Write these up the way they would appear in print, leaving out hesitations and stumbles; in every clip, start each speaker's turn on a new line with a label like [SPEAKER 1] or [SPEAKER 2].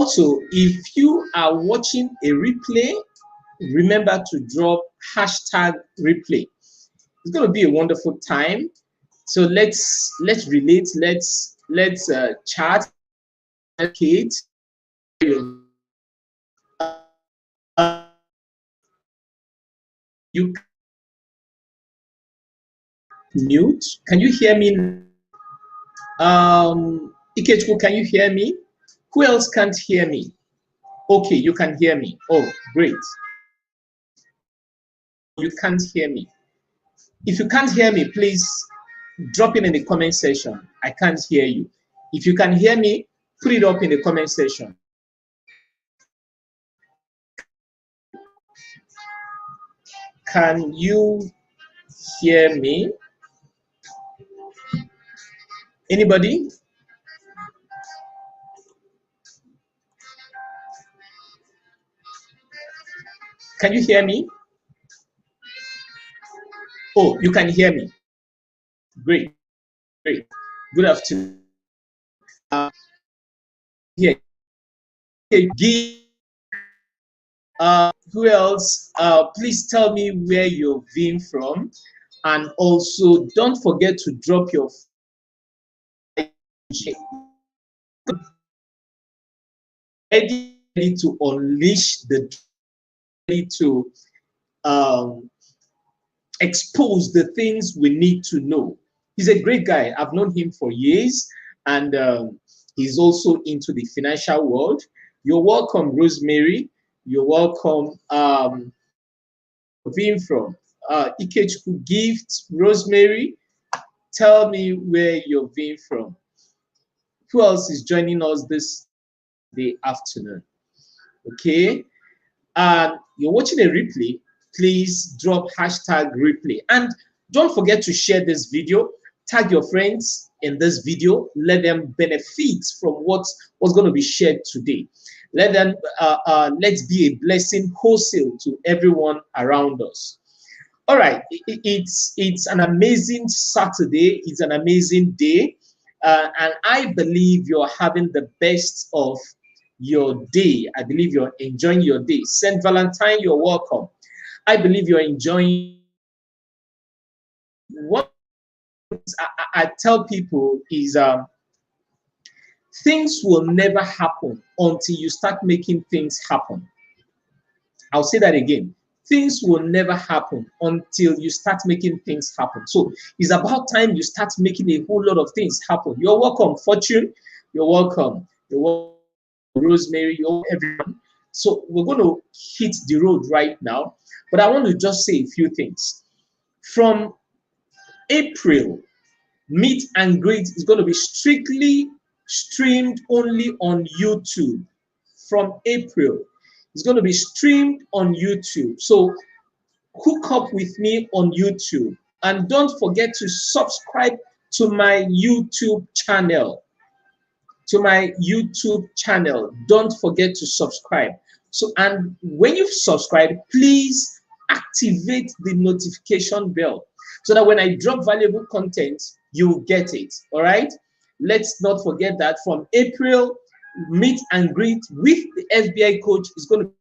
[SPEAKER 1] Also, if you are watching a replay, remember to drop hashtag replay. It's going to be a wonderful time. So let's relate. Let's chat. Kate, you mute. Can you hear me? Ikechukwu, can you hear me? Who else can't hear me? Okay, you can hear me. Oh, great. You can't hear me. If you can't hear me, please drop it in the comment section. I can't hear you. If you can hear me, put it up in the comment section. Can you hear me? Anybody? Can you hear me? Oh, you can hear me. Great, great. Good afternoon. Yeah. Who else? Please tell me where you're viewing from, and also don't forget to drop your ready to unleash the ready to expose the things we need to know. He's a great guy. I've known him for years, and he's also into the financial world. You're welcome, Rosemary. You're welcome. Being from Ikechukwu Gift, Rosemary. Tell me where you're being from. Who else is joining us this day afternoon? Okay. You're watching a replay. Please drop hashtag replay. And don't forget to share this video. Tag your friends in this video. Let them benefit from what's going to be shared today. Let them, let's be a blessing wholesale to everyone around us. All right, it's an amazing Saturday. It's an amazing day. And I believe you're having the best of your day. I believe you're enjoying your day. Saint Valentine, you're welcome. I believe you're enjoying. What I tell people is things will never happen until you start making things happen. I'll say that again. Things will never happen until you start making things happen. So it's about time you start making a whole lot of things happen. You're welcome, Fortune. You're welcome. You're welcome, Rosemary. You're everyone. So we're going to hit the road right now. But I want to just say a few things. From April, meet and greet is going to be strictly streamed only on YouTube. From April, it's going to be streamed on YouTube. So hook up with me on YouTube. And don't forget to subscribe to my YouTube channel. Don't forget to subscribe. So, and when you've subscribed, please activate the notification bell so that when I drop valuable content, you'll get it. All right. Let's not forget that from April, meet and greet with the FBI coach is going to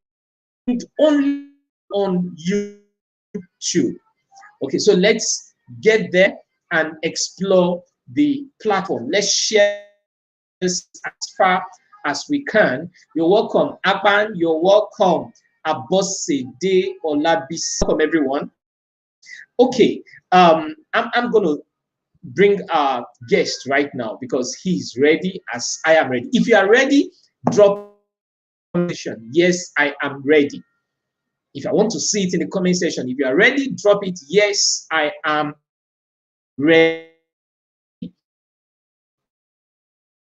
[SPEAKER 1] be only on YouTube. Okay, so let's get there and explore the platform. Let's share this as far as we can. You're welcome, Aban. You're welcome, Abosede Olabisi. Welcome, everyone. Okay, I'm going to bring our guest right now because he's ready as I am ready. If you are ready, drop comment. Yes, I am ready. If I want to see it in the comment section, if you are ready, drop it. Yes, I am ready.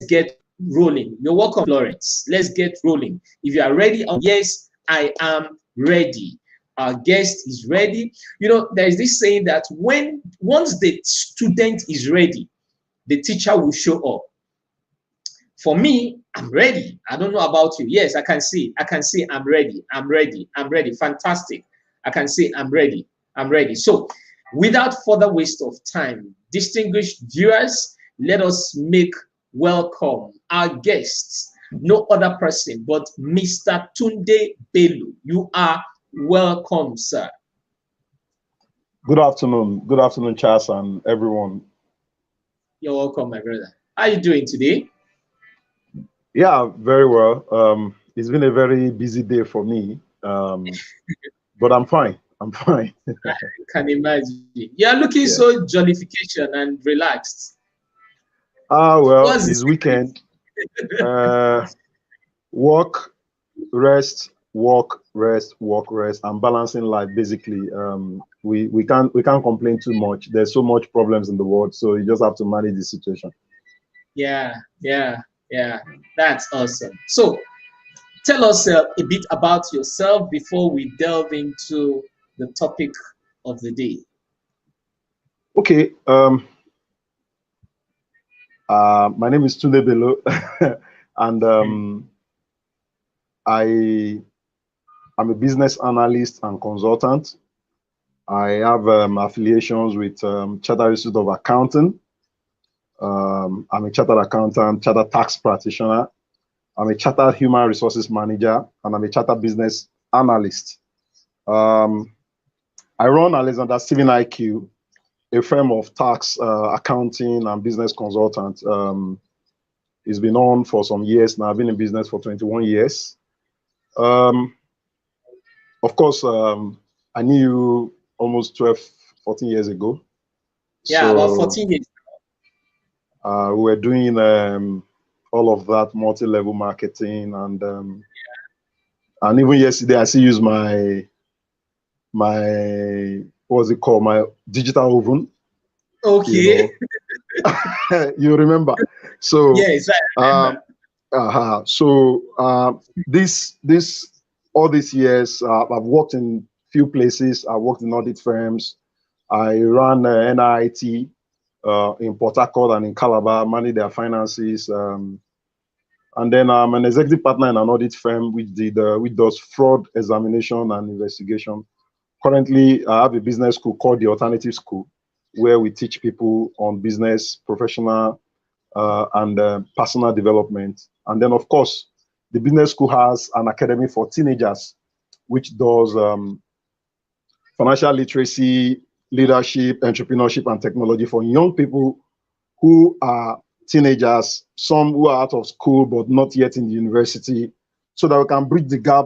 [SPEAKER 1] Let's get rolling. You're welcome, Florence. Let's get rolling. If you are ready, yes, I am ready. Our guest is ready. You know, there's this saying that once the student is ready, the teacher will show up. For me, I'm ready. I don't know about you. Yes, I can see. I can see I'm ready. I'm ready. I'm ready. Fantastic. I can see I'm ready. I'm ready. So, without further waste of time, distinguished viewers, let us make welcome our guests. no other person but Mr. Tunde Bello. You are welcome, sir.
[SPEAKER 2] Good afternoon. Good afternoon, Charles, and everyone.
[SPEAKER 1] You're welcome, my brother. How are you doing today?
[SPEAKER 2] Yeah, very well. It's been a very busy day for me, but I'm fine. I'm fine.
[SPEAKER 1] I can imagine. You're looking
[SPEAKER 2] Yeah.
[SPEAKER 1] so jollification and relaxed.
[SPEAKER 2] Well,
[SPEAKER 1] What's
[SPEAKER 2] it's weekend. Work, rest, work, rest, work, rest. I'm balancing life basically. We can't complain too much. There's so much problems in the world, so you just have to manage the situation.
[SPEAKER 1] Yeah, yeah, yeah. That's awesome. So, tell us a bit about yourself before we delve into the topic of the day.
[SPEAKER 2] Okay. My name is Tunde Bello, and I am a business analyst and consultant. I have affiliations with Chartered Institute of Accounting. I'm a chartered accountant, chartered tax practitioner. I'm a chartered human resources manager, and I'm a chartered business analyst. Um, I run Alexander Stephen IQ, a firm of tax, accounting, and business consultants. It's been on for some years now. I've been in business for 21 years. Um, of course, I knew you almost 12, 14 years ago.
[SPEAKER 1] Yeah, about
[SPEAKER 2] So
[SPEAKER 1] 14 years.
[SPEAKER 2] we were doing all of that multi-level marketing, and even yesterday I still use my what's it called, my digital oven.
[SPEAKER 1] Okay.
[SPEAKER 2] You remember. So
[SPEAKER 1] Yes, I
[SPEAKER 2] um,
[SPEAKER 1] remember.
[SPEAKER 2] so this all these years I've worked in few places. I worked in audit firms. I ran NIT in Port Harcourt and in Calabar, manage their finances. And then I'm an executive partner in an audit firm which does fraud examination and investigation. Currently, I have a business school called the Alternative School, where we teach people on business, professional, and personal development. And then, of course, the business school has an academy for teenagers, which does financial literacy, leadership, entrepreneurship, and technology for young people who are teenagers, some who are out of school but not yet in the university, so that we can bridge the gap.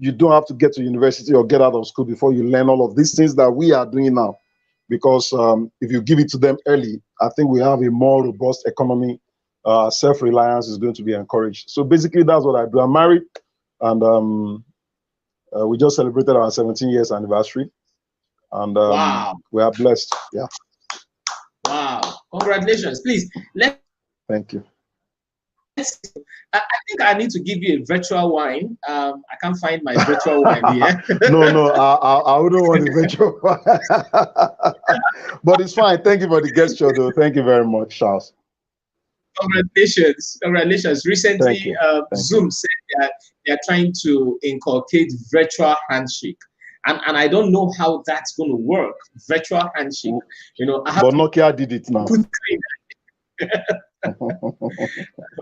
[SPEAKER 2] You don't have to get to university or get out of school before you learn all of these things that we are doing now. Because if you give it to them early, I think we have a more robust economy. Self-reliance is going to be encouraged. So basically, that's what I do. I'm married, and we just celebrated our 17 years anniversary, and
[SPEAKER 1] Wow.
[SPEAKER 2] we are blessed. Yeah.
[SPEAKER 1] Wow. Congratulations. Please,
[SPEAKER 2] Thank you.
[SPEAKER 1] I think I need to give you a virtual wine. I can't find my virtual wine here.
[SPEAKER 2] No, I wouldn't want to venture. But it's fine. Thank you for the gesture, though. Thank you very much, Charles.
[SPEAKER 1] Congratulations. Congratulations.
[SPEAKER 2] Thank
[SPEAKER 1] Recently,
[SPEAKER 2] you. Thank you.
[SPEAKER 1] Zoom said that they are trying to inculcate virtual handshake. And I don't know how that's going to work. Virtual handshake. You know, I have
[SPEAKER 2] But
[SPEAKER 1] to
[SPEAKER 2] Nokia did it now.
[SPEAKER 1] put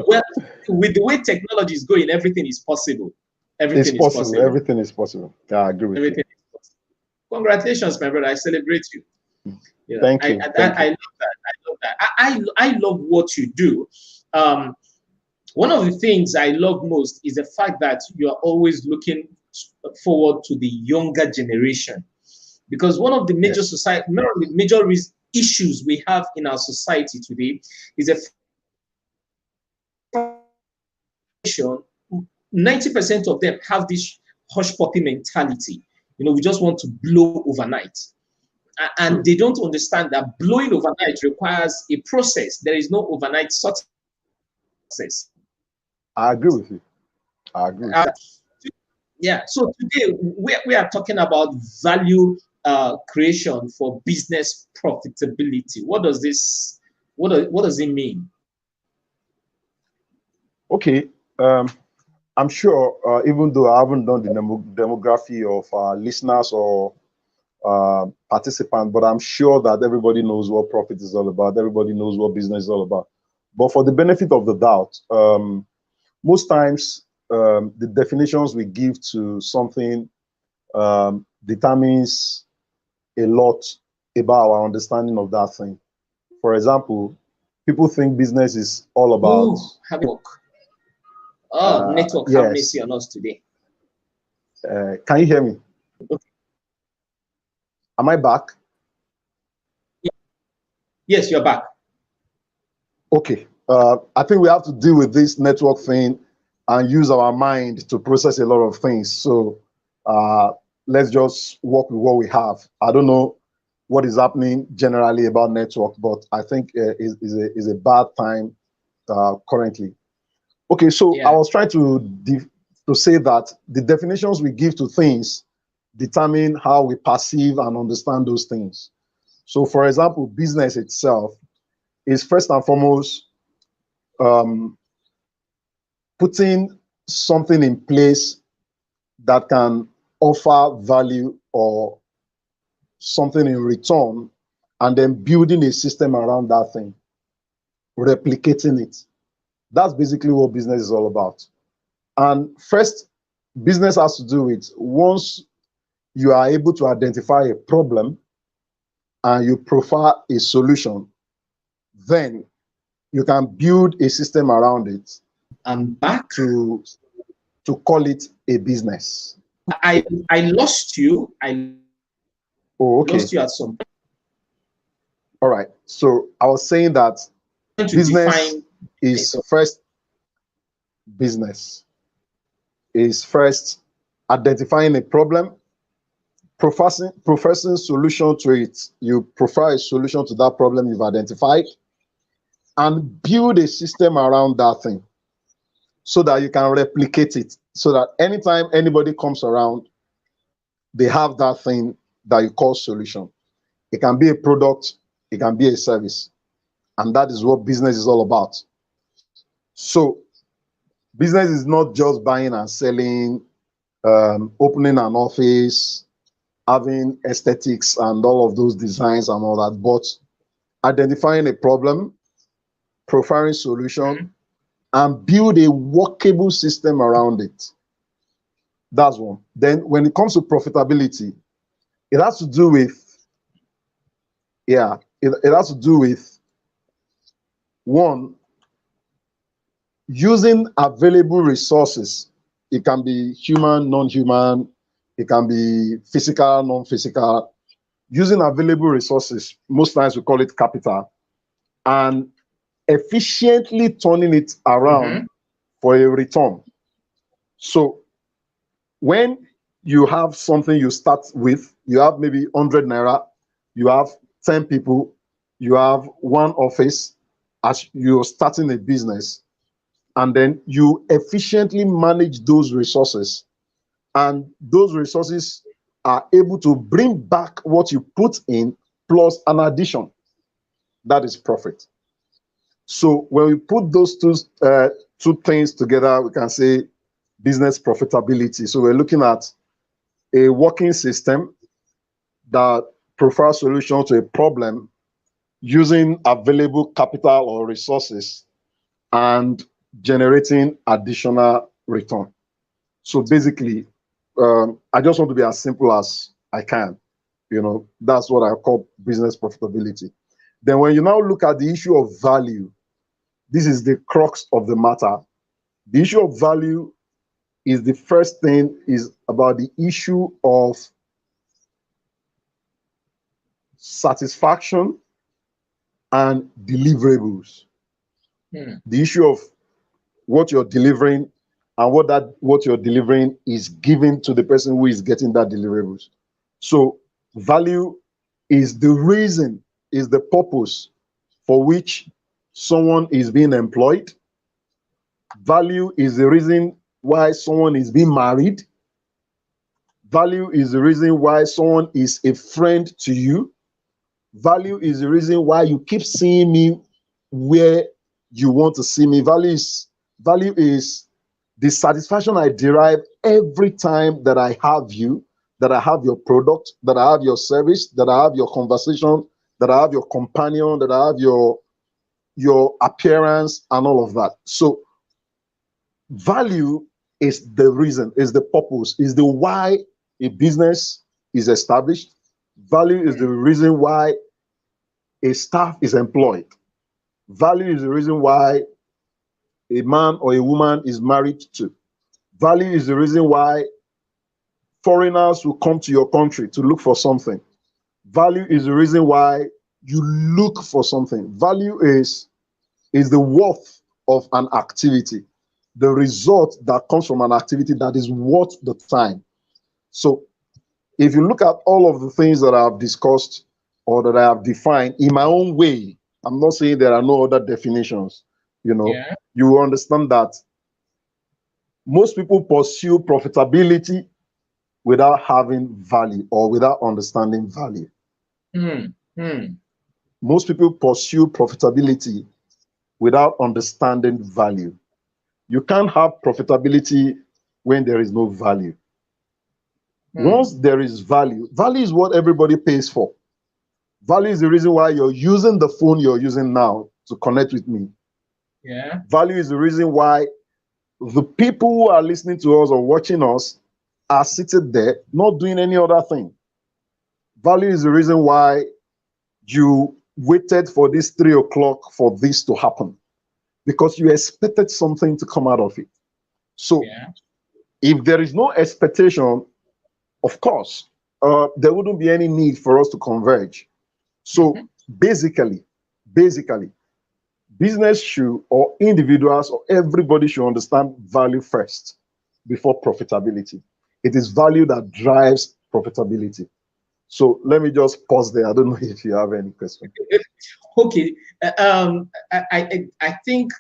[SPEAKER 1] well, with the way technology is going, everything is possible.
[SPEAKER 2] It's
[SPEAKER 1] Everything is
[SPEAKER 2] possible.
[SPEAKER 1] possible.
[SPEAKER 2] Everything is possible. Yeah, I agree with
[SPEAKER 1] Everything is possible. Congratulations, my brother. I celebrate you.
[SPEAKER 2] you.
[SPEAKER 1] Yeah,
[SPEAKER 2] Thank you. Thank
[SPEAKER 1] I
[SPEAKER 2] you.
[SPEAKER 1] love that. I love that. I love what you do. Um, one of the things I love most is the fact that you are always looking forward to the younger generation, because one of the major
[SPEAKER 2] Yes.
[SPEAKER 1] issues we have in our society today is a 90% of them have this hush puppy mentality. You know, we just want to blow overnight. And they don't understand that blowing overnight requires a process. There is no overnight success.
[SPEAKER 2] I agree with you. I agree with you.
[SPEAKER 1] Yeah. So today we are talking about value creation for business profitability. What does this? What does it mean?
[SPEAKER 2] Okay. I'm sure, even though I haven't done the demography of listeners or participants, but I'm sure that everybody knows what profit is all about. Everybody knows what business is all about. But for the benefit of the doubt, most times the definitions we give to something determines a lot about our understanding of that thing. For example, people think business is all about
[SPEAKER 1] Oh, having work. Oh, network have
[SPEAKER 2] yes.
[SPEAKER 1] mercy on us today.
[SPEAKER 2] Can you hear me? Am I back?
[SPEAKER 1] Yes, you're back.
[SPEAKER 2] Okay. I think we have to deal with this network thing and use our mind to process a lot of things. So let's just work with what we have. I don't know what is happening generally about network, but I think is a bad time currently. Okay, so I
[SPEAKER 1] Yeah.
[SPEAKER 2] was trying to say that the definitions we give to things determine how we perceive and understand those things. So, for example, business itself is first and foremost um, putting something in place that can offer value or something in return, and then building a system around that thing, replicating it. That's basically what business is all about. And first, business has to do with once you are able to identify a problem and you profile a solution, then you can build a system around it
[SPEAKER 1] I'm back.
[SPEAKER 2] to call it a business.
[SPEAKER 1] I lost you. I
[SPEAKER 2] Oh,
[SPEAKER 1] lost
[SPEAKER 2] okay.
[SPEAKER 1] you at some point.
[SPEAKER 2] All right. So I was saying that
[SPEAKER 1] To
[SPEAKER 2] business
[SPEAKER 1] define
[SPEAKER 2] is
[SPEAKER 1] network.
[SPEAKER 2] first business is first identifying a problem, professing solution to it. You profile a solution to that problem you've identified and build a system around that thing so that you can replicate it. So that anytime anybody comes around, they have that thing that you call solution. It can be a product, it can be a service. And that is what business is all about. So business is not just buying and selling, opening an office, having aesthetics and all of those designs and all that, but identifying a problem, profiling solution, and build a workable system around it. That's one. Then when it comes to profitability, it has to do with, it has to do with one, using available resources. It can be human, non-human, it can be physical, non-physical. Using available resources, most times we call it capital, and efficiently turning it around
[SPEAKER 1] Mm-hmm.
[SPEAKER 2] for a return. So when you have something you start with, you have maybe 100 naira, you have 10 people, you have one office as you're starting a business, and then you efficiently manage those resources, and those resources are able to bring back what you put in plus an addition. That is profit. So when we put those two things together, we can say business profitability. So we're looking at a working system that provides solution to a problem using available capital or resources and generating additional return. So basically, I just want to be as simple as I can. That's what I call business profitability. Then when you now look at the issue of value, this is the crux of the matter. The issue of value is the first thing is about the issue of satisfaction and deliverables. The issue of what you're delivering and what you're delivering is given to the person who is getting that deliverables. So value is the reason, is the purpose for which someone is being employed. Value is the reason why someone is being married. Value is the reason why someone is a friend to you. Value is the reason why you keep seeing me where you want to see me. Value is the satisfaction I derive every time that I have you, that I have your product, that I have your service, that I have your conversation, that I have your companion, that I have your appearance and all of that. So Value is the reason, is the purpose, is the why a business is established. Value is the reason why a staff is employed. Value is the reason why a man or a woman is married to. Value is the reason why foreigners will come to your country to look for something. Value is the reason why you look for something. Value is the worth of an activity, the result that comes from an activity that is worth the time. So if you look at all of the things that I've discussed or that I have defined in my own way, I'm not saying there are no other definitions,
[SPEAKER 1] Yeah.
[SPEAKER 2] you will understand that most people pursue profitability without having value or without understanding value.
[SPEAKER 1] Mm, mm.
[SPEAKER 2] Most people pursue profitability without understanding value. You can't have profitability when there is no value. Once there is value, value is what everybody pays for. Value is the reason why you're using the phone you're using now to connect with me.
[SPEAKER 1] Yeah.
[SPEAKER 2] Value is the reason why the people who are listening to us or watching us are seated there, not doing any other thing. Value is the reason why you waited for this 3 o'clock for this to happen, because you expected something to come out of it. So
[SPEAKER 1] Yeah.
[SPEAKER 2] if there is no expectation, of course, there wouldn't be any need for us to converge. So basically, business should, or individuals, or everybody should understand value first before profitability. It is value that drives profitability. So let me just pause there. I don't know if you have any question.
[SPEAKER 1] Okay. I think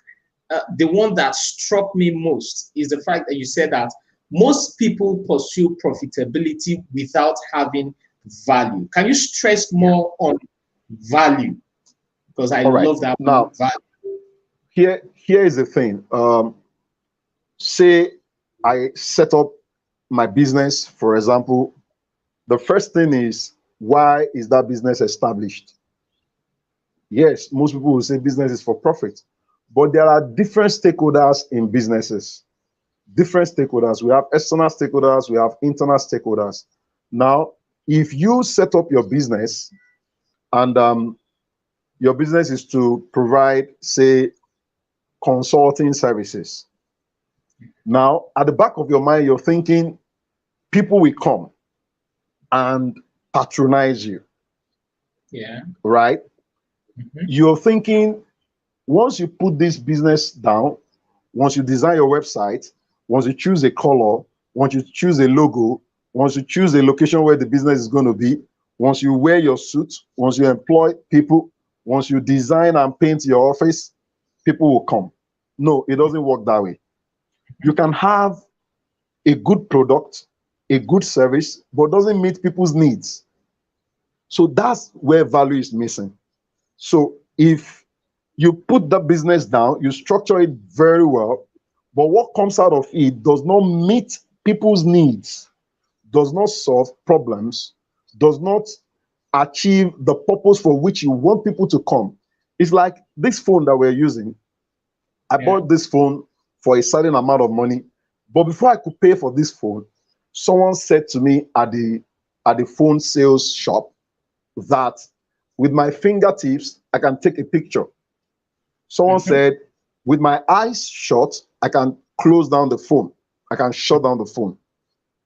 [SPEAKER 1] the one that struck me most is the fact that you said that most people pursue profitability without having value. Can you stress more on value? Because I
[SPEAKER 2] All right.
[SPEAKER 1] love that
[SPEAKER 2] Now,
[SPEAKER 1] value.
[SPEAKER 2] here is the thing. Say I set up my business, for example. The first thing is, why is that business established? Yes, most people will say business is for profit, but there are different stakeholders in businesses. Different stakeholders. We have external stakeholders, we have internal stakeholders. Now, if you set up your business and your business is to provide, say, consulting services. Now, at the back of your mind, you're thinking people will come and patronize you,
[SPEAKER 1] Yeah.
[SPEAKER 2] right?
[SPEAKER 1] Mhm.
[SPEAKER 2] You're thinking once you put this business down, once you design your website, once you choose a color, once you choose a logo, once you choose a location where the business is going to be, once you wear your suit, once you employ people, once you design and paint your office, people will come. No, it doesn't work that way. You can have a good product, a good service, but doesn't meet people's needs. So that's where value is missing. So if you put the business down, you structure it very well, but what comes out of it does not meet people's needs, does not solve problems, does not achieve the purpose for which you want people to come. It's like this phone that we're using. I
[SPEAKER 1] Yeah.
[SPEAKER 2] bought this phone for a certain amount of money, but before I could pay for this phone, someone said to me at the phone sales shop that with my fingertips I can take a picture. Someone
[SPEAKER 1] Mhm.
[SPEAKER 2] said with my eyes shut I can close down the phone. I can shut down the phone.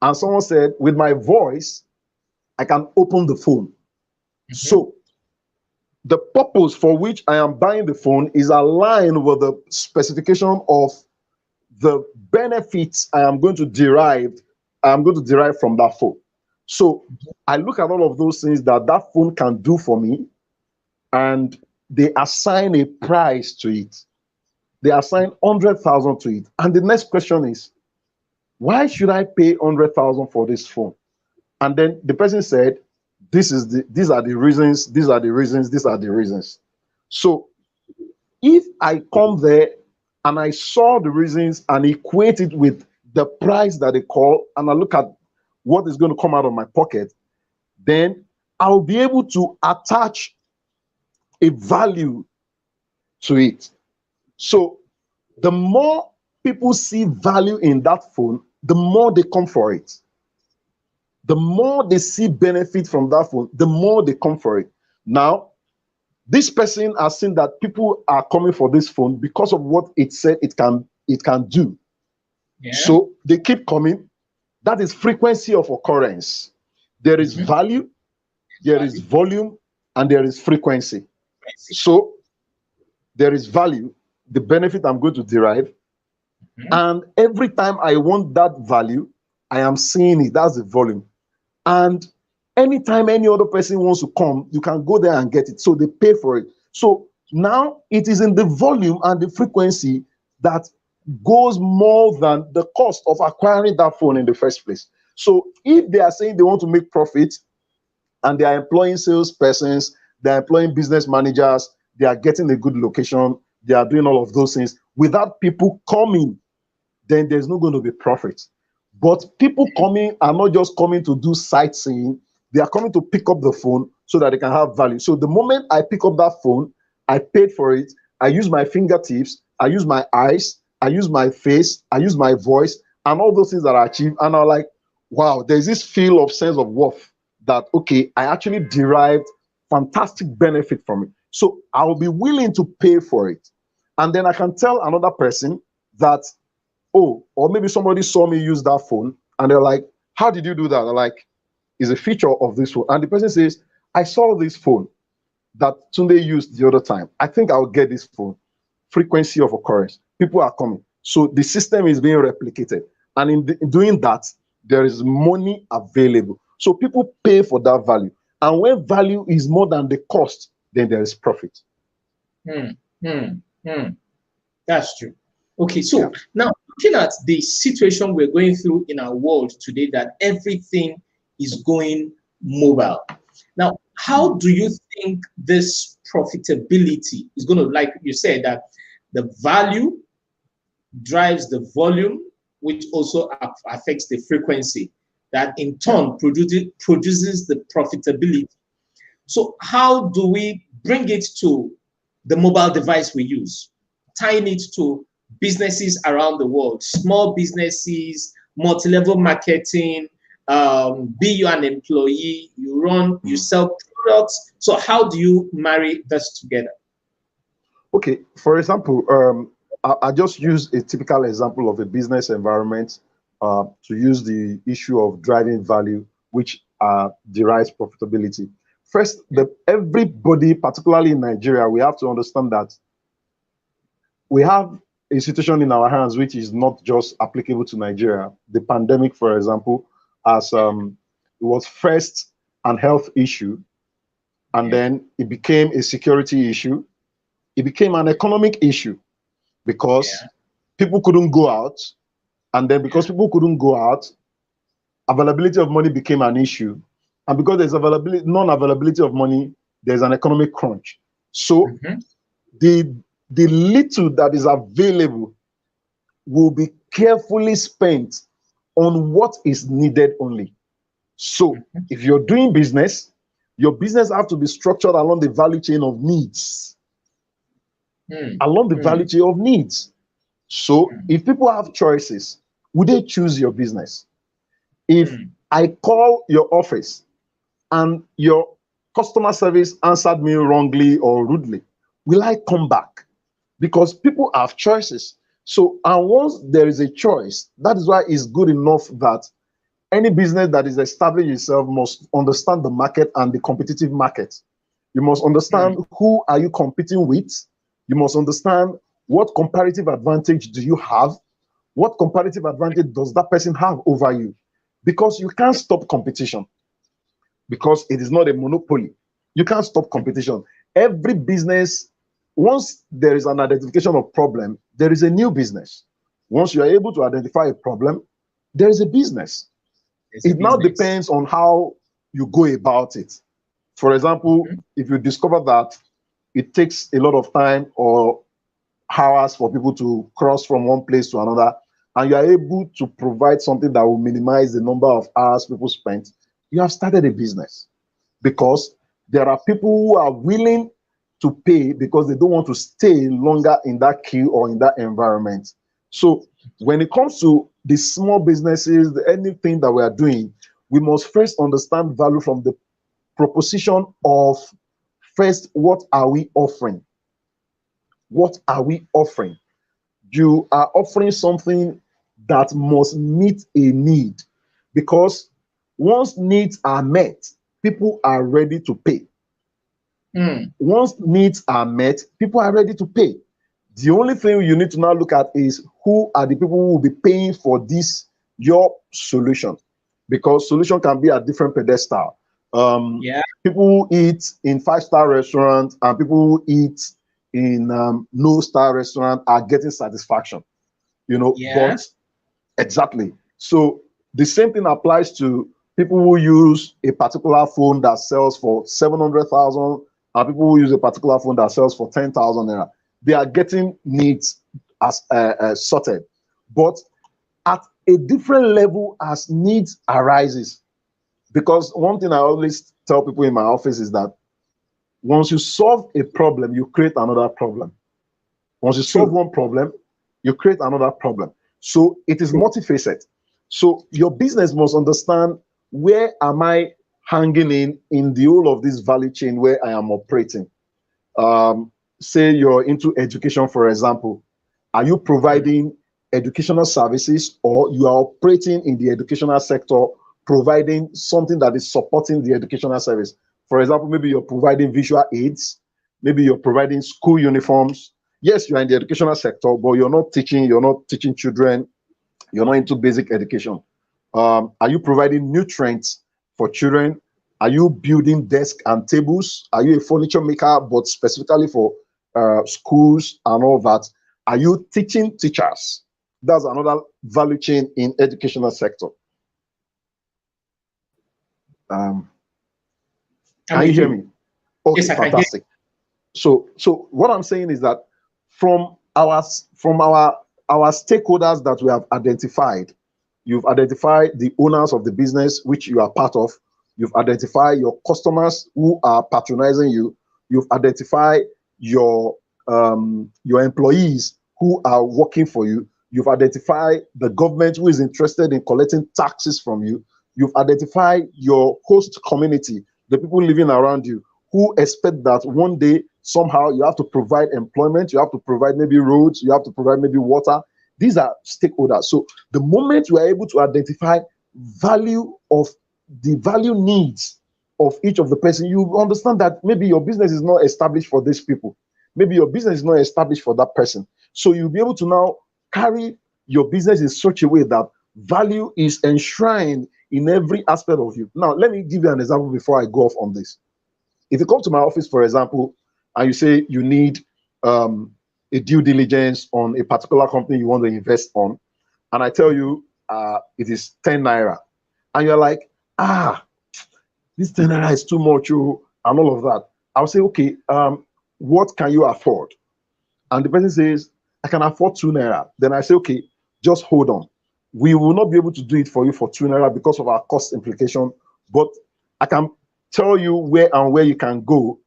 [SPEAKER 2] And someone said with my voice I can open the phone.
[SPEAKER 1] Mhm.
[SPEAKER 2] So the purpose for which I am buying the phone is aligned with the specification of the benefits I am going to derive from that phone. So I look at all of those things that that phone can do for me, and they assign a price to it. They assign 100,000 to it. And the next question is, why should I pay 100,000 for this phone? And then the person said, these are the reasons, these are the reasons, these are the reasons. So if I come there and I saw the reasons and equate it with the price that they call, and I look at what is going to come out of my pocket, then I'll be able to attach a value to it. So the more people see value in that phone, the more they come for it. The more they see benefit from that phone, the more they come for it. Now, this person has seen that people are coming for this phone because of what it said it can do.
[SPEAKER 1] Yeah.
[SPEAKER 2] So they keep coming. That is frequency of occurrence. There is value, there is volume, and there is frequency. So there is value, the benefit I'm going to derive. And every time I want that value, I am seeing it. That's the volume. And anytime any other person wants to come, you can go there and get it. So they pay for it. So now it is in the volume and the frequency that goes more than the cost of acquiring that phone in the first place. So if they are saying they want to make profit and they are employing salespersons, they are employing business managers, they are getting a good location, they are doing all of those things without people coming, then there's not going to be profit. But people coming are not just coming to do sightseeing, they are coming to pick up the phone so that they can have value. So the moment I pick up that phone, I paid for it, I use my fingertips, I use my eyes, I use my face, I use my voice, and all those things that I achieve. And I'm like, wow, there's this feel of sense of worth that, okay, I actually derived fantastic benefit from it. So I'll be willing to pay for it. And then I can tell another person that, oh, or maybe somebody saw me use that phone and they're like, how did you do that? I'm like, it's a feature of this phone. And the person says, I saw this phone that Tunde used the other time. I think I'll get this phone. Frequency of occurrence. People are coming. So the system is being replicated. And in doing that, there is money available. So people pay for that value. And when value is more than the cost, then there is profit.
[SPEAKER 1] That's true. Okay, so now looking at the situation we're going through in our world today, that everything is going mobile. Now, how do you think this profitability is going to, like you said, that the value drives the volume, which also affects the frequency, that in turn produces the profitability. So how do we bring it to the mobile device we use, tying it to businesses around the world, small businesses, multi-level marketing, be you an employee, you sell products. So how do you marry this together?
[SPEAKER 2] Okay, for example, I just use a typical example of a business environment to use the issue of driving value, which derives profitability. First, everybody, particularly in Nigeria, we have to understand that we have a situation in our hands which is not just applicable to Nigeria. The pandemic, for example, as it was first an health issue, and then it became a security issue. It became an economic issue because people couldn't go out. And then because people couldn't go out, availability of money became an issue. And because there's non-availability of money, there's an economic crunch. So the little that is available will be carefully spent on what is needed only. So if you're doing business, your business has to be structured along the value chain of needs. Along the value chain of needs. So if people have choices, would they choose your business? If I call your office and your customer service answered me wrongly or rudely, will I come back? Because people have choices. So, and once there is a choice, that is why it's good enough that any business that is establishing itself must understand the market and the competitive market. You must understand who are you competing with. You must understand what comparative advantage do you have. What comparative advantage does that person have over you? Because you can't stop competition. Because it is not a monopoly. You can't stop competition. Every business, once there is an identification of problem, there is a new business. Once you are able to identify a problem, there is a business. It now depends on how you go about it. For example, if you discover that it takes a lot of time or hours for people to cross from one place to another, and you are able to provide something that will minimize the number of hours people spend, you have started a business. Because there are people who are willing to pay because they don't want to stay longer in that queue or in that environment. So when it comes to the small businesses, anything that we are doing, we must first understand value from the proposition of first, what are we offering? What are we offering? You are offering something that must meet a need, because once needs are met, people are ready to pay.
[SPEAKER 1] Mm.
[SPEAKER 2] Once needs are met, people are ready to pay. The only thing you need to now look at is who are the people who will be paying for this, your solution, because solution can be at different pedestal.
[SPEAKER 1] Yeah.
[SPEAKER 2] People who eat in five-star restaurants and people who eat in no-star restaurant are getting satisfaction,
[SPEAKER 1] Yeah.
[SPEAKER 2] but exactly. So the same thing applies to people who use a particular phone that sells for 700,000 and people who use a particular phone that sells for 10,000 naira. They are getting needs as sorted, but at a different level as needs arises. Because one thing I always tell people in my office is that once you solve a problem, you create another problem. Once you solve
[SPEAKER 1] True.
[SPEAKER 2] one problem, you create another problem. So it is multifaceted. So your business must understand, where am I hanging in the whole of this value chain where I am operating. Say you're into education, for example. Are you providing educational services, or you are operating in the educational sector, providing something that is supporting the educational service? For example, maybe you're providing visual aids, maybe you're providing school uniforms. Yes, you are in the educational sector, but you're not teaching children, you're not into basic education. Are you providing nutrients for children? Are you building desks and tables? Are you a furniture maker, but specifically for schools and all that? Are you teaching teachers? That's another value chain in educational sector. Um,
[SPEAKER 1] I'm
[SPEAKER 2] can you
[SPEAKER 1] with
[SPEAKER 2] hear
[SPEAKER 1] you.
[SPEAKER 2] me? Okay,
[SPEAKER 1] Yes, I can hear.
[SPEAKER 2] fantastic. So what I'm saying is that from our stakeholders that we have identified, you've identified the owners of the business which you are part of, you've identified your customers who are patronizing you, you've identified your employees who are working for you, you've identified the government who is interested in collecting taxes from you, you've identified your host community, the people living around you, who expect that one day somehow you have to provide employment, you have to provide maybe roads, you have to provide maybe water. These are stakeholders. So the moment we are able to identify value of the value needs of each of the person, you understand that maybe your business is not established for these people, maybe your business is not established for that person. So you'll be able to now carry your business in such a way that value is enshrined in every aspect of you. Now let me give you an example before I go off on this. If you come to my office, for example, and you say you need a due diligence on a particular company you want to invest on, and I tell you it is 10 naira, and you're like, this 10 naira is too much, oh, and all of that. I'll say, okay, what can you afford? And the person says, I can afford 2 naira. Then I say, okay, just hold on. We will not be able to do it for you for 2 naira because of our cost implication, but I can tell you where you can go,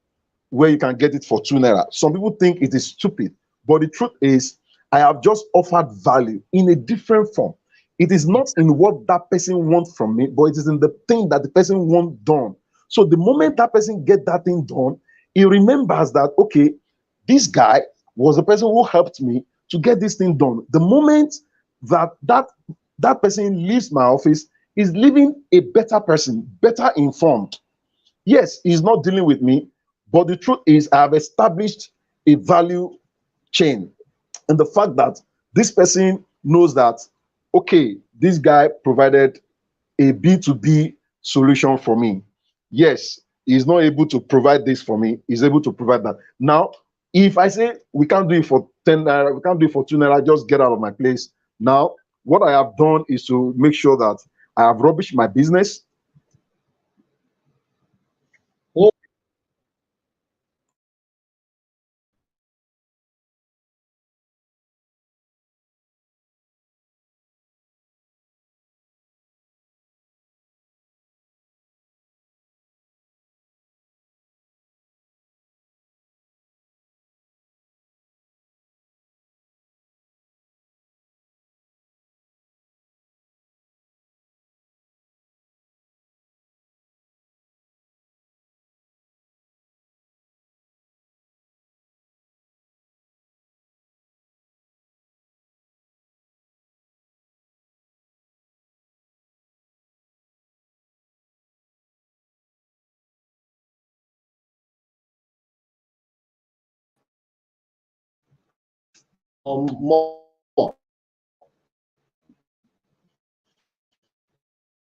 [SPEAKER 2] where you can get it for 2 naira. Some people think it is stupid, but the truth is, I have just offered value in a different form. It is not in what that person wants from me, but it is in the thing that the person wants done. So the moment that person get that thing done, he remembers that, okay, this guy was the person who helped me to get this thing done. The moment that person leaves my office, is leaving a better person, better informed. Yes, he's not dealing with me, but the truth is, I have established a value chain. And the fact that this person knows that, okay, this guy provided a B2B solution for me. Yes, he's not able to provide this for me, he's able to provide that. Now, if I say we can't do it for 10 naira, we can't do it for 2 naira, just get out of my place. Now, what I have done is to make sure that I have rubbished my business.
[SPEAKER 1] more.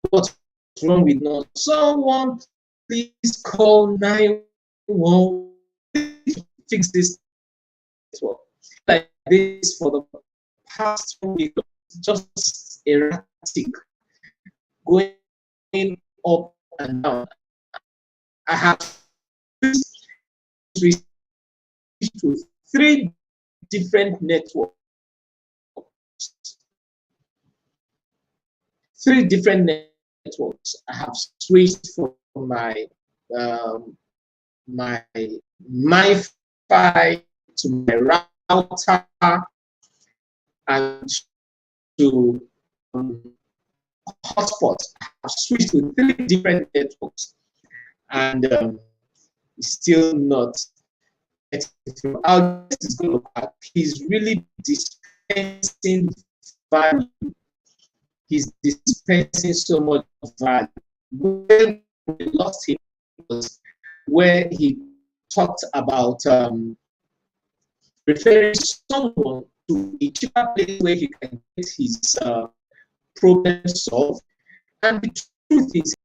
[SPEAKER 1] What's wrong with us? Someone please call 911 to fix this network. Like this for the past week, just erratic, going up and down. I have switched to 3 different networks. 3 different networks. I have switched from my MiFi to my router and to hotspot. I have switched to 3 different networks, and it's still not getting through. How this is going to work? He's really dispensing value. He's dispensing so much value. When we lost him was where he talked about referring someone to a cheaper place where he can get his problem solved. And the truth is,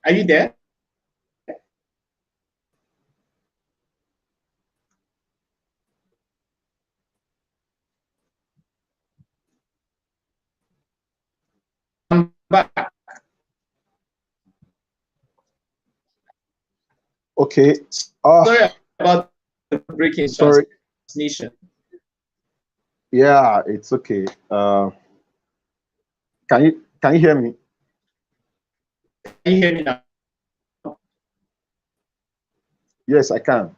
[SPEAKER 1] are you there? I'm back.
[SPEAKER 2] Okay.
[SPEAKER 1] Sorry about the breaking transmission.
[SPEAKER 2] Yeah, it's okay. Can you hear me?
[SPEAKER 1] Can you hear me now?
[SPEAKER 2] Yes, I can.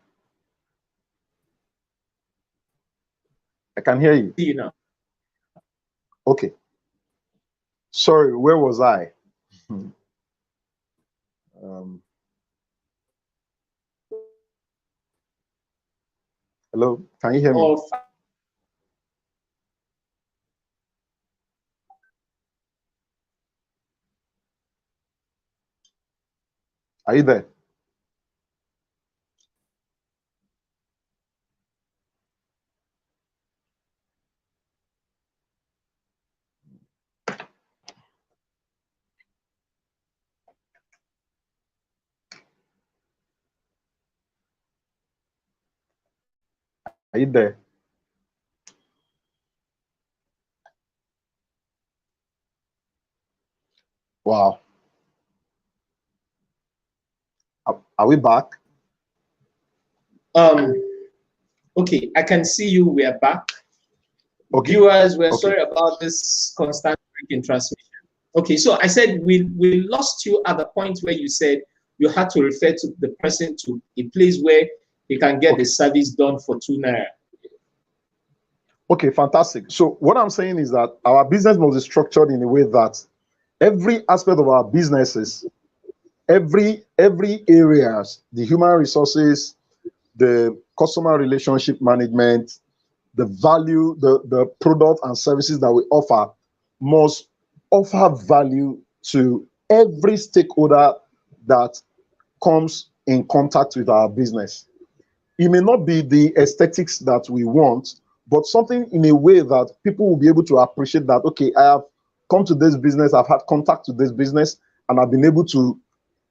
[SPEAKER 2] I can hear you.
[SPEAKER 1] See you now.
[SPEAKER 2] Okay. Sorry, where was I? Hello, can you hear me?
[SPEAKER 1] Oh,
[SPEAKER 2] Are you there? Are you there? Wow. Are we back?
[SPEAKER 1] Okay, I can see you. We are back.
[SPEAKER 2] Okay.
[SPEAKER 1] Viewers, we're
[SPEAKER 2] Okay.
[SPEAKER 1] sorry about this constant breaking transmission. Okay, so I said we lost you at the point where you said you had to refer to the person to a place where he can get the service done for 2 naira.
[SPEAKER 2] Okay, fantastic. So what I'm saying is that our business must be structured in a way that every aspect of our businesses, every areas, the human resources, the customer relationship management, the value, the product and services that we offer must offer value to every stakeholder that comes in contact with our business. It may not be the aesthetics that we want, but something in a way that people will be able to appreciate that, okay, I have come to this business, I've had contact with this business, and I've been able to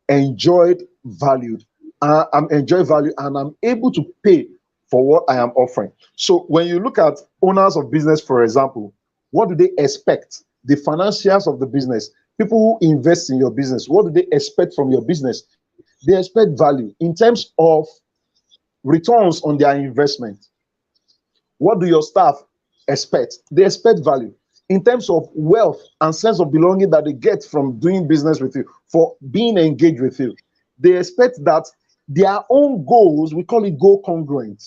[SPEAKER 2] enjoy value. I'm enjoy value and I'm able to pay for what I am offering. So when you look at owners of business, for example, what do they expect? The financials of the business, people who invest in your business, what do they expect from your business? They expect value in terms of returns on their investment. What do your staff expect? They expect value in terms of wealth and sense of belonging that they get from doing business with you, for being engaged with you. They expect that their own goals, we call it goal congruent,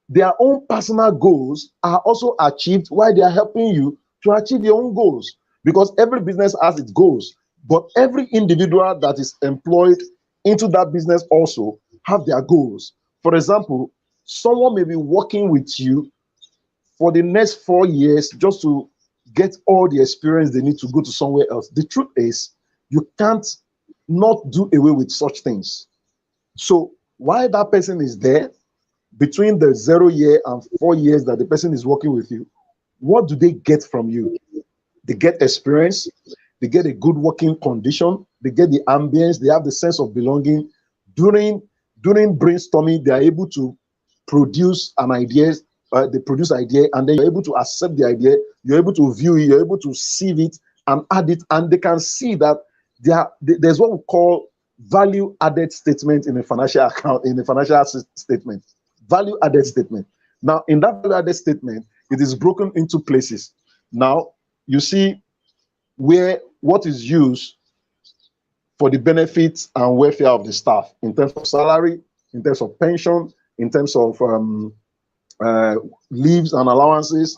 [SPEAKER 2] their own personal goals are also achieved while they are helping you to achieve your own goals. Because every business has its goals, but every individual that is employed into that business also have their goals. For example, someone may be working with you for the next 4 years just to get all the experience they need to go to somewhere else. The truth is, you can't not do away with such things. So while that person is there, between the 0 year and 4 years that the person is working with you, what do they get from you? They get experience, they get a good working condition, they get the ambience, they have the sense of belonging. During brainstorming, they are able to produce an idea, they produce idea, and then you're able to accept the idea, you're able to view it, you're able to sieve it and add it, and they can see that there's what we call value added statement in a financial account, in a financial statement. Value added statement. Now, in that value added statement, it is broken into places. Now, you see where what is used for the benefits and welfare of the staff in terms of salary, in terms of pension, in terms of leaves and allowances,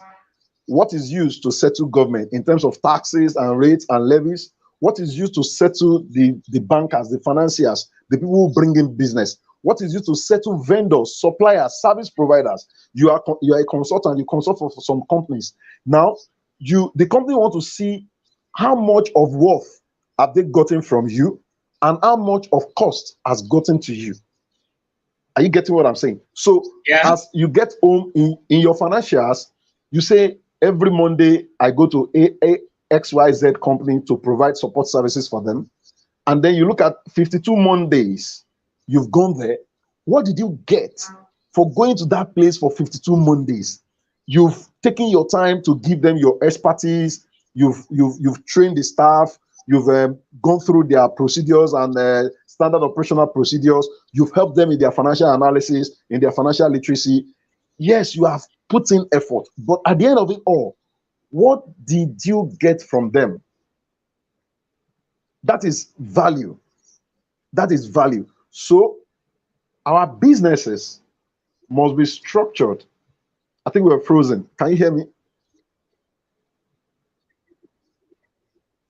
[SPEAKER 2] what is used to settle government in terms of taxes and rates and levies, what is used to settle the bankers, the financiers, the people who bring in business, what is used to settle vendors, suppliers, service providers. You are a consultant, you consult for some companies. Now, the company want to see how much of worth have they gotten from you and how much of cost has gotten to you. Are you getting what I'm saying? So
[SPEAKER 1] Yeah.
[SPEAKER 2] as you get home in your financials, you say, every Monday I go to a XYZ company to provide support services for them. And then you look at 52 Mondays, you've gone there. What did you get for going to that place for 52 Mondays? You've taken your time to give them your expertise. You've trained the staff. You've gone through their procedures and standard operational procedures. You've helped them in their financial analysis, in their financial literacy. Yes, you have put in effort. But at the end of it all, what did you get from them? That is value. That is value. So our businesses must be structured. I think we're frozen. Can you hear me?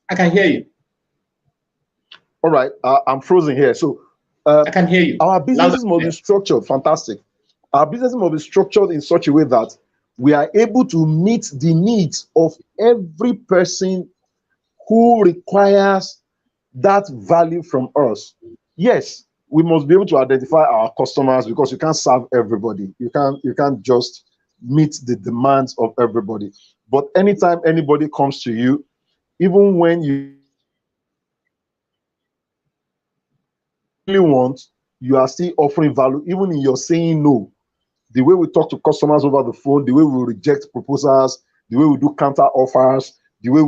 [SPEAKER 1] I can hear you.
[SPEAKER 2] All right. I'm frozen here. So
[SPEAKER 1] I can hear you.
[SPEAKER 2] Our businesses must be structured. Fantastic. Our businesses must be structured in such a way that we are able to meet the needs of every person who requires that value from us. Yes, we must be able to identify our customers, because you can't serve everybody. You can't just meet the demands of everybody. But anytime anybody comes to you, even when you really want, you are still offering value, even in your saying no. The way we talk to customers over the phone, the way we reject proposals, the way we do counter offers, the way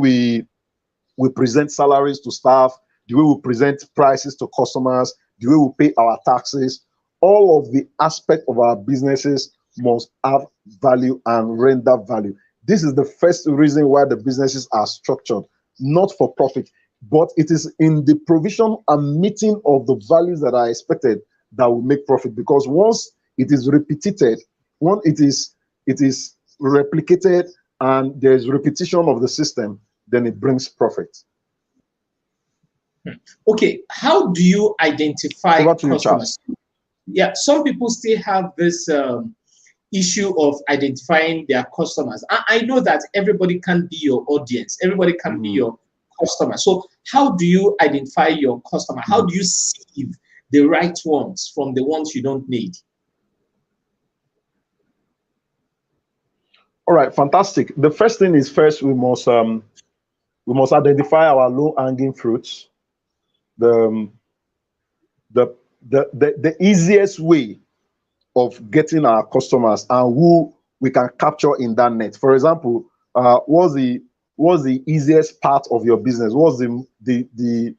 [SPEAKER 2] we present salaries to staff, the way we present prices to customers, the way we pay our taxes, all of the aspect of our businesses must have value and render value. This is the first reason why the businesses are structured, not for profit, but it is in the provision and meeting of the values that are expected that will make profit. Because once it is repeated, once it is replicated and there's repetition of the system, then it brings profit.
[SPEAKER 1] Okay, how do you identify customers? Yeah, some people still have this issue of identifying their customers. I know that everybody can be your audience, everybody can be your customer. So how do you identify your customer? How do you sieve the right ones from the ones you don't need?
[SPEAKER 2] All right, fantastic. The first thing is, first we must identify our low-hanging fruits. The easiest way of getting our customers and who we can capture in that net. For example, what's the easiest part of your business? What's the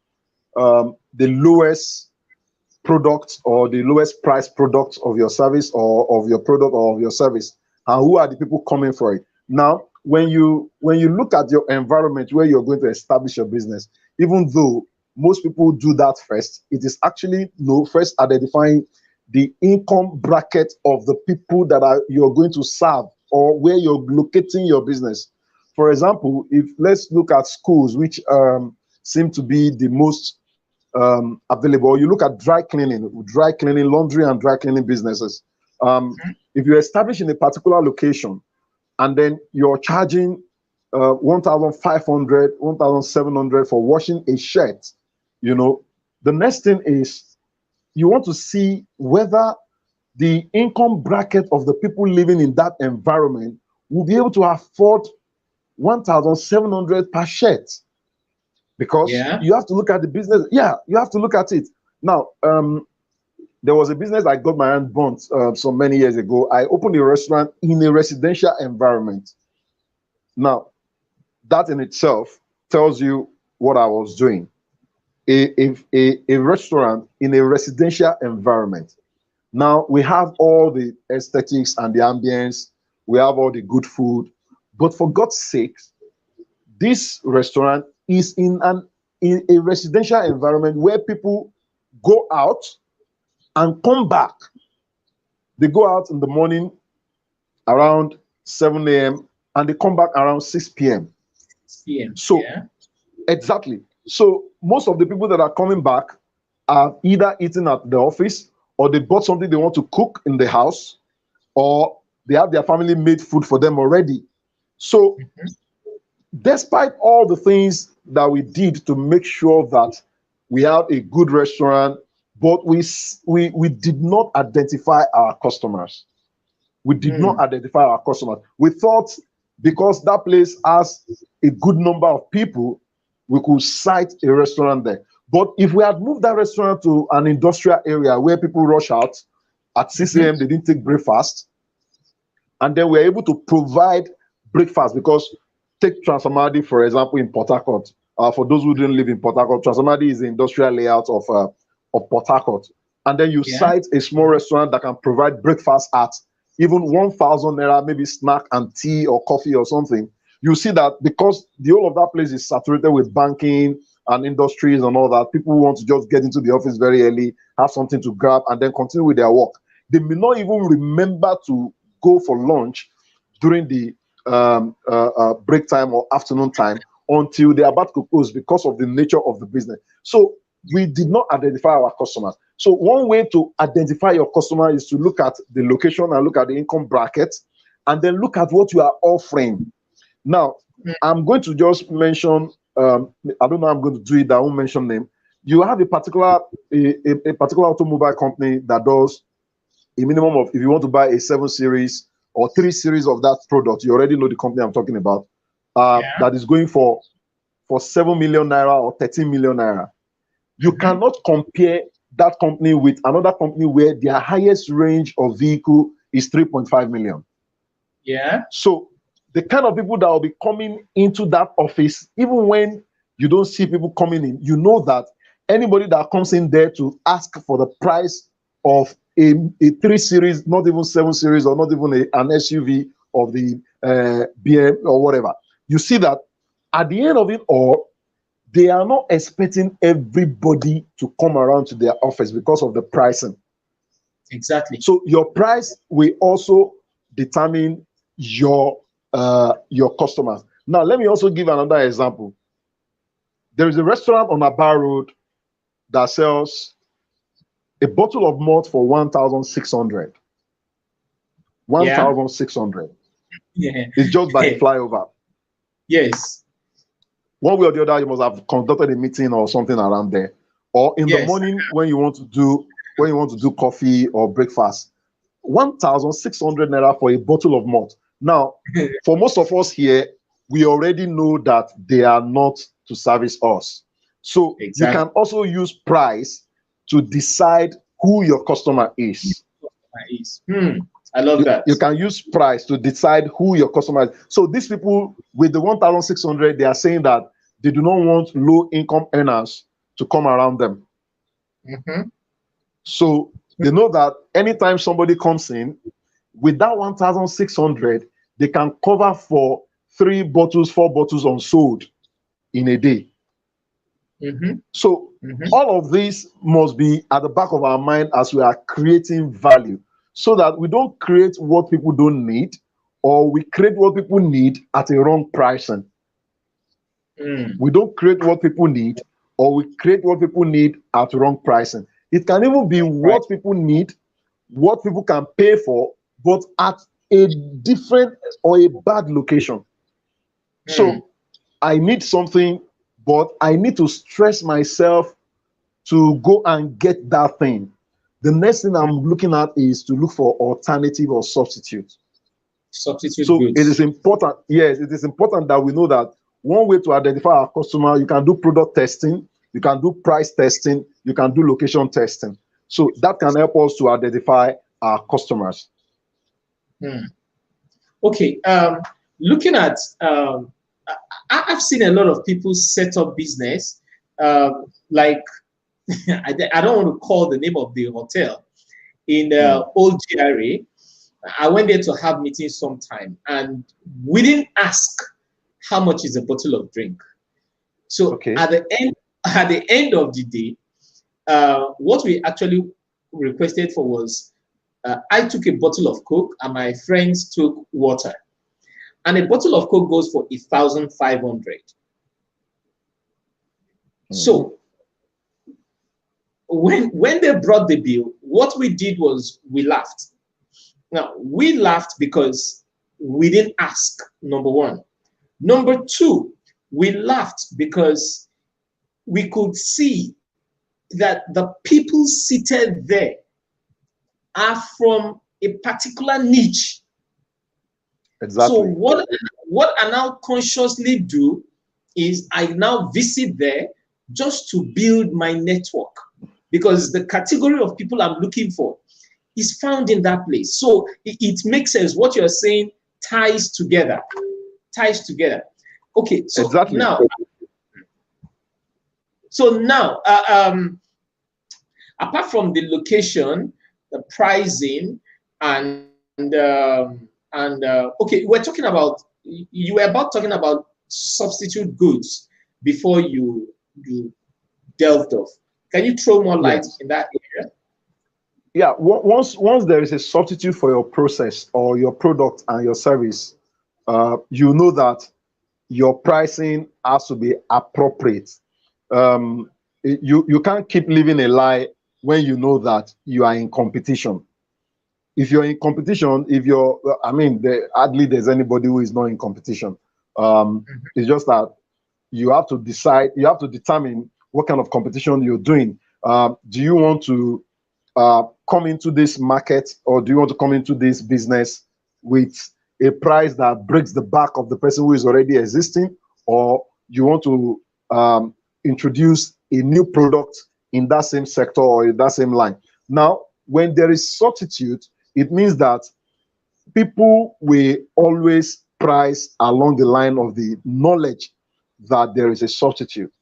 [SPEAKER 2] lowest products or the lowest price products of your service or of your product or of your service, and who are the people coming for it. Now, when you look at your environment where you're going to establish your business, even though most people do that first, it is actually first identifying the income bracket of the people that you're going to serve or where you're locating your business. For example, if let's look at schools, which seem to be the most available. You look at dry cleaning, laundry and dry cleaning businesses. If you establish in a particular location and then you're charging 1,500, 1,700 for washing a shirt, the next thing is you want to see whether the income bracket of the people living in that environment will be able to afford 1,700 per shirt. Because you have to look at the business. Yeah, you have to look at it. Now, there was a business I got my hand burnt so many years ago. I opened a restaurant in a residential environment. Now, that in itself tells you what I was doing. A restaurant in a residential environment. Now, we have all the aesthetics and the ambience. We have all the good food. But for God's sake, this restaurant is in a residential environment where people go out and come back. They go out in the morning around 7 a.m. and they come back around 6 p.m. So, exactly. So most of the people that are coming back are either eating at the office, or they bought something they want to cook in the house, or they have their family made food for them already. So despite all the things that we did to make sure that we have a good restaurant, but we did not identify our customers. We did not identify our customers. We thought because that place has a good number of people, we could site a restaurant there. But if we had moved that restaurant to an industrial area where people rush out at 6 a.m., they didn't take breakfast, and then we're able to provide breakfast, because take Transformadi, for example, in Port Harcourt. For those who didn't live in Port Harcourt, Transformadi is the industrial layout of Port Harcourt. And then you cite a small restaurant that can provide breakfast at even 1,000 naira, maybe snack and tea or coffee or something. You see that because the whole of that place is saturated with banking and industries and all that, people want to just get into the office very early, have something to grab, and then continue with their work. They may not even remember to go for lunch during the break time or afternoon time until they are about to close because of the nature of the business. So we did not identify our customers. So one way to identify your customer is to look at the location and look at the income bracket, and then look at what you are offering. Now, I'm going to just mention, I don't know how I'm going to do it, I won't mention name. You have a particular automobile company that does a minimum of, if you want to buy a 7 series or 3 series of that product, you already know the company I'm talking about, that is going for 7 million naira or 13 million naira. You cannot compare that company with another company where their highest range of vehicle is 3.5 million. So the kind of people that will be coming into that office, even when you don't see people coming in, you know that anybody that comes in there to ask for the price of a 3 series, not even 7 series, or not even an SUV of the BM or whatever, you see that at the end of it all, they are not expecting everybody to come around to their office because of the pricing.
[SPEAKER 1] Exactly.
[SPEAKER 2] So your price will also determine your customers. Now, let me also give another example. There is a restaurant on Aba Road that sells a bottle of malt for 1,600. 1,600.
[SPEAKER 1] Yeah.
[SPEAKER 2] It's just by the flyover.
[SPEAKER 1] Yes.
[SPEAKER 2] One way or the other, you must have conducted a meeting or something around there. Or in the morning when you want to do coffee or breakfast. 1,600 naira for a bottle of malt. Now, for most of us here, we already know that they are not to service us. So you can also use price to decide who your customer is.
[SPEAKER 1] I love that.
[SPEAKER 2] You can use price to decide who your customer is. So these people with the 1,600, they are saying that they do not want low income earners to come around them. So they know that anytime somebody comes in with that 1,600, they can cover for 3 bottles, 4 bottles unsold in a day. So all of this must be at the back of our mind as we are creating value, so that we don't create what people don't need, or we create what people need at a wrong pricing. We don't create what people need, or we create what people need at wrong pricing. It can even be what people need, what people can pay for, but at a different or a bad location. So I need something, but I need to stress myself to go and get that thing. The next thing I'm looking at is to look for alternative or substitute.
[SPEAKER 1] Substitute
[SPEAKER 2] So
[SPEAKER 1] goods.
[SPEAKER 2] it is important, yes, it is important that we know that one way to identify our customer, you can do product testing, you can do price testing, you can do location testing. So that can help us to identify our customers.
[SPEAKER 1] Okay, looking at, I've seen a lot of people set up business, like, I don't want to call the name of the hotel in the old GRA. I went there to have meetings sometime, and we didn't ask how much is a bottle of drink. So at the end of the day, what we actually requested for was, I took a bottle of Coke and my friends took water, and a bottle of Coke goes for 1,500. So when they brought the bill, what we did was we laughed. Now, we laughed because we didn't ask, number one. Number two, we laughed because we could see that the people seated there are from a particular niche.
[SPEAKER 2] Exactly.
[SPEAKER 1] So what I now consciously do is I now visit there just to build my network, because the category of people I'm looking for is found in that place. So it makes sense. What you're saying ties together. Okay, so
[SPEAKER 2] exactly.
[SPEAKER 1] now, apart from the location, the pricing, and okay, you were about talking about substitute goods before you delved off. Can you throw more light in that area?
[SPEAKER 2] Yeah, once there is a substitute for your process or your product and your service, you know that your pricing has to be appropriate. You can't keep living a lie when you know that you are in competition. If you're in competition, hardly there's anybody who is not in competition. It's just that you have to decide, you have to determine what kind of competition you're doing. Do you want to come into this market, or do you want to come into this business with a price that breaks the back of the person who is already existing, or you want to introduce a new product in that same sector or in that same line? Now, when there is substitute, it means that people will always price along the line of the knowledge that there is a substitute.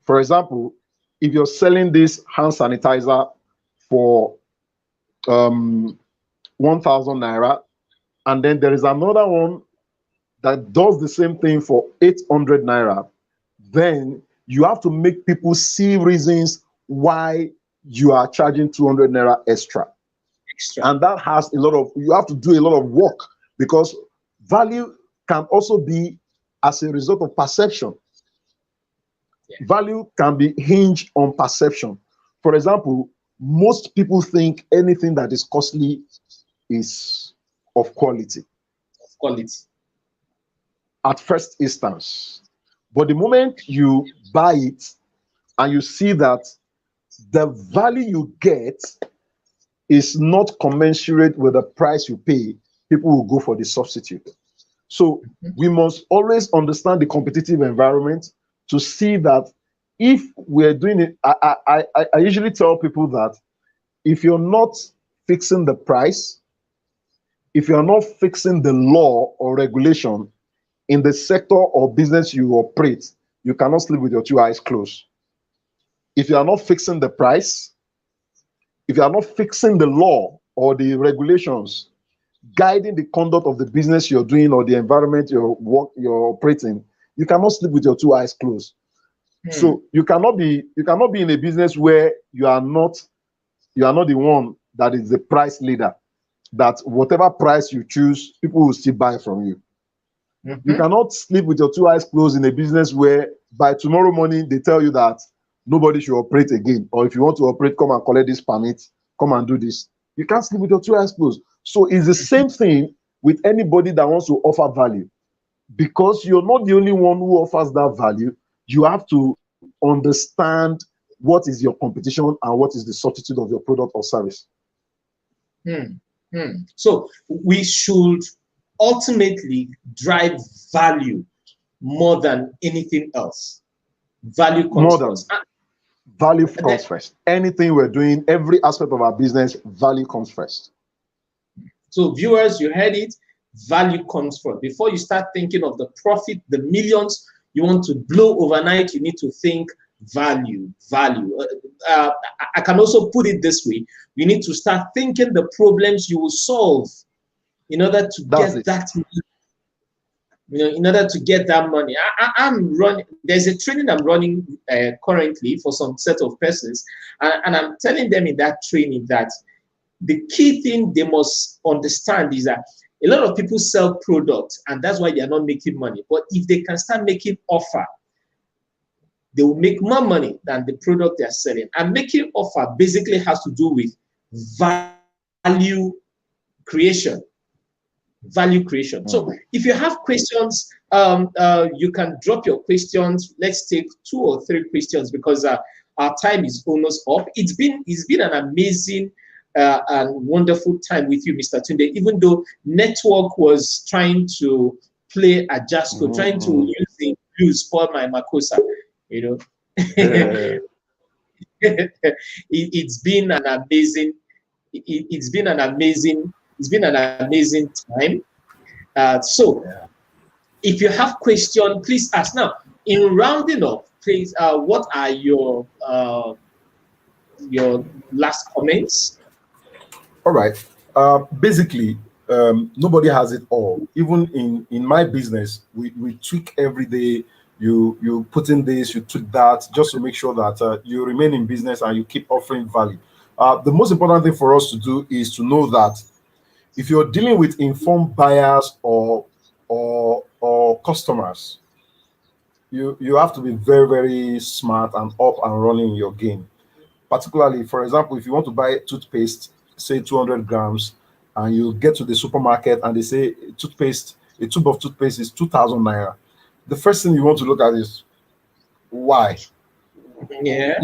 [SPEAKER 2] For example, if you're selling this hand sanitizer for 1,000 naira, and then there is another one that does the same thing for 800 naira, then you have to make people see reasons why you are charging 200 naira extra. And that has you have to do a lot of work, because value can also be as a result of perception. Value can be hinged on perception. For example, most people think anything that is costly is of quality. At first instance. But the moment you buy it and you see that the value you get is not commensurate with the price you pay, people will go for the substitute. So we must always understand the competitive environment to see that if we're doing it. I usually tell people that if you're not fixing the price, if you're not fixing the law or regulation in the sector or business you operate, you cannot sleep with your two eyes closed. If you are not fixing the price, if you are not fixing the law or the regulations guiding the conduct of the business you're doing or the environment you're operating, you cannot sleep with your two eyes closed. So you cannot be in a business where you are not the one that is the price leader, that whatever price you choose, people will still buy from you. You cannot sleep with your two eyes closed in a business where by tomorrow morning they tell you that nobody should operate again, or if you want to operate, come and collect this permit, come and do this. You can't sleep with your two eyes closed. So it's the same thing with anybody that wants to offer value. Because you're not the only one who offers that value, you have to understand what is your competition and what is the substitute of your product or service.
[SPEAKER 1] So we should ultimately drive value more than anything else. Value comes first.
[SPEAKER 2] Value comes first. Anything we're doing, every aspect of our business, value comes first.
[SPEAKER 1] So viewers, you heard it. Value comes first. Before you start thinking of the profit, the millions you want to blow overnight, you need to think value. I can also put it this way: you need to start thinking the problems you will solve in order to get that money. In order to get that money. I'm running. There's a training I'm running currently for some set of persons, and I'm telling them in that training that the key thing they must understand is that a lot of people sell products, and that's why they are not making money. But if they can start making offer, they will make more money than the product they are selling. And making offer basically has to do with value creation. Value creation. So if you have questions, you can drop your questions. Let's take 2 or 3 questions because our time is almost up. It's been an amazing and wonderful time with you, Mr. Tunde, even though network was trying to play a Jasco, trying to use the blues for my Makosa, It's been an amazing time. So if you have questions, please ask. Now, in rounding up, please, what are your last comments?
[SPEAKER 3] All right. Basically, nobody has it all. Even in my business, we tweak every day. You put in this, you tweak that, just to make sure that you remain in business and you keep offering value. The most important thing for us to do is to know that if you're dealing with informed buyers or customers, you have to be very, very smart and up and running in your game. Particularly, for example, if you want to buy toothpaste, say 200 grams, and you get to the supermarket and they say a tube of toothpaste is 2,000 naira. The first thing you want to look at is why.
[SPEAKER 1] Yeah.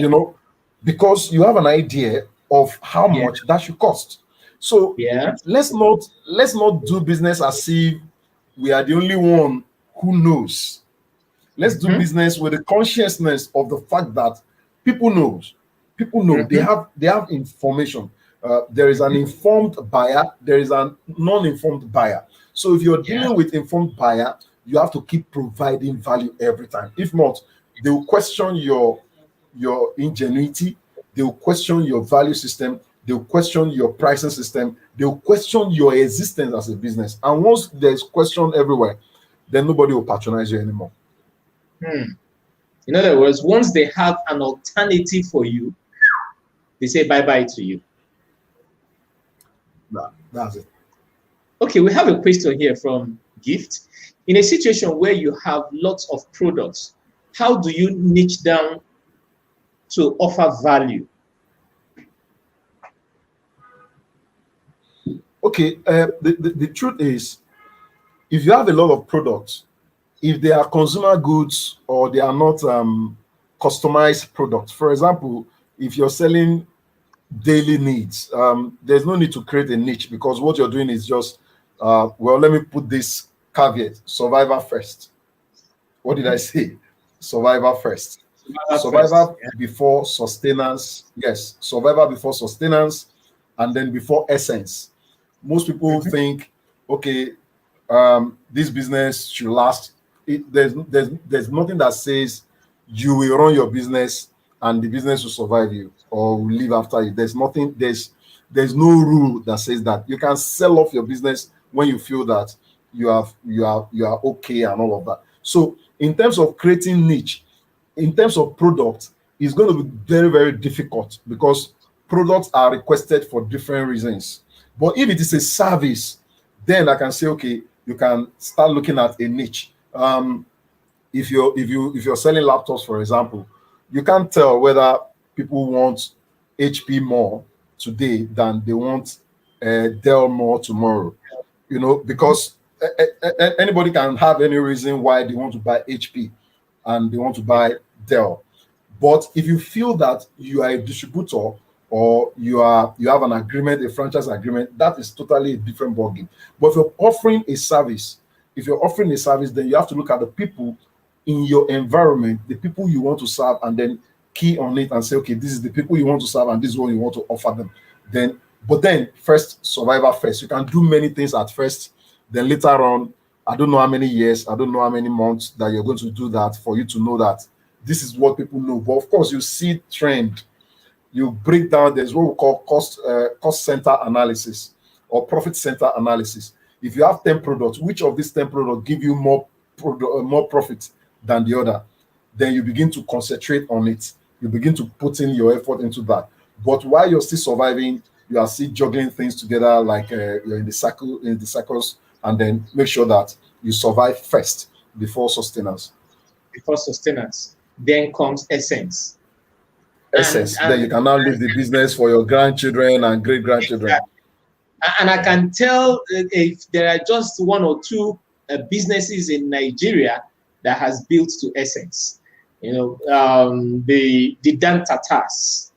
[SPEAKER 3] Because you have an idea of how much that should cost. So let's not do business as if we are the only one who knows. Let's do business with the consciousness of the fact that people know. They have information. There is an informed buyer, there is a non-informed buyer. So if you're dealing with informed buyer, you have to keep providing value every time. If not, they will question your ingenuity, they will question your value system, they will question your pricing system, they will question your existence as a business. And once there's question everywhere, then nobody will patronize you anymore.
[SPEAKER 1] In other words, once they have an alternative for you, they say bye-bye to you.
[SPEAKER 3] That's it.
[SPEAKER 1] Okay, we have a question here from Gift. In a situation where you have lots of products, how do you niche down to offer value?
[SPEAKER 3] Okay, the truth is, if you have a lot of products, if they are consumer goods or they are not customized products, for example, if you're selling daily needs, there's no need to create a niche, because what you're doing is just, well, let me put this caveat: survivor first. What did I say? Survivor first. Survivor before sustenance. Yes, survivor before sustenance, and then before essence. Most people think, okay, this business should last. There's nothing that says you will run your business and the business will survive you. or will leave after you. There's nothing, there's no rule that says that. You can sell off your business when you feel that you are okay and all of that. So in terms of creating niche, in terms of product, it's going to be very, very difficult because products are requested for different reasons. But if it is a service, then I can say, okay, you can start looking at a niche. If you're selling laptops, for example, you can't tell whether people want HP more today than they want Dell more tomorrow. Because anybody can have any reason why they want to buy HP and they want to buy Dell. But if you feel that you are a distributor or you have an agreement, a franchise agreement, that is totally a different ballgame. But if you're offering a service, then you have to look at the people in your environment, the people you want to serve, and then key on it and say, okay, this is the people you want to serve and this is what you want to offer them. But then first, survival first. You can do many things at first, then later on, I don't know how many years, I don't know how many months that you're going to do that for you to know that this is what people know. But of course, you see trend, you break down. There's what we call cost center analysis or profit center analysis. If you have 10 products, which of these 10 products give you more profit than the other? Then you begin to concentrate on it. You begin to put in your effort into that. But while you're still surviving, you are still juggling things together, like you're in the circles, and then make sure that you survive first before sustenance.
[SPEAKER 1] Before sustenance, then comes essence.
[SPEAKER 3] Then you can now leave the business for your grandchildren and great grandchildren.
[SPEAKER 1] Exactly. And I can tell if there are just one or two businesses in Nigeria that has built to essence. The Dan Tatars.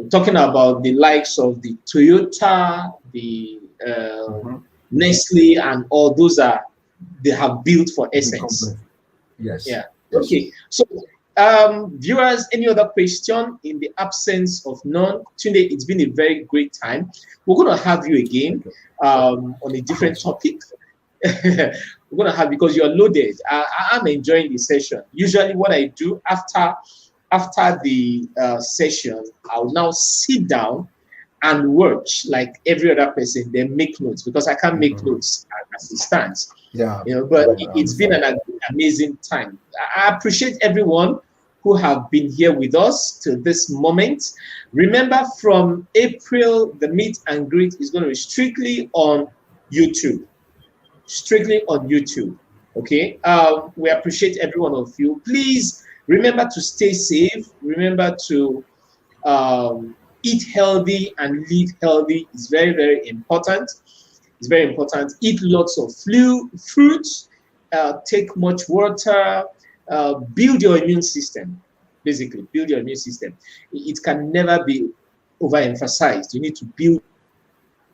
[SPEAKER 1] Talking about the likes of the Toyota, the Nestle, and all those they have built for essence.
[SPEAKER 3] Yes.
[SPEAKER 1] Yeah. Okay. So, viewers, any other question? In the absence of none, Tunde, it's been a very great time. We're going to have you again on a different topic. We're going to have, because you're loaded. I'm enjoying the session. Usually what I do after the session, I'll now sit down and watch like every other person, then make notes, because I can't make notes as it stands.
[SPEAKER 3] Yeah.
[SPEAKER 1] But it's been an amazing time. I appreciate everyone who have been here with us till this moment. Remember, from April, the meet and greet is going to be strictly on YouTube. Okay. We appreciate every one of you. Please remember to stay safe. Remember to eat healthy and live healthy. It's very, very important. It's very important. Eat lots of fruits. Take much water. Build your immune system. Basically, build your immune system. It can never be overemphasized. You need to build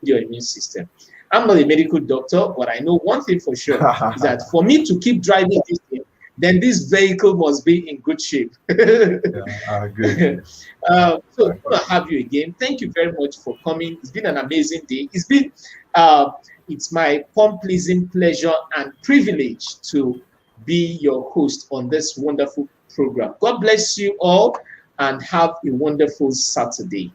[SPEAKER 1] your immune system. I'm not a medical doctor, but I know one thing for sure is that for me to keep driving this thing, then this vehicle must be in good shape.
[SPEAKER 3] Yeah, I agree.
[SPEAKER 1] So I'm going to have you again. Thank you very much for coming. It's been an amazing day. It's my pleasing pleasure and privilege to be your host on this wonderful program. God bless you all and have a wonderful Saturday.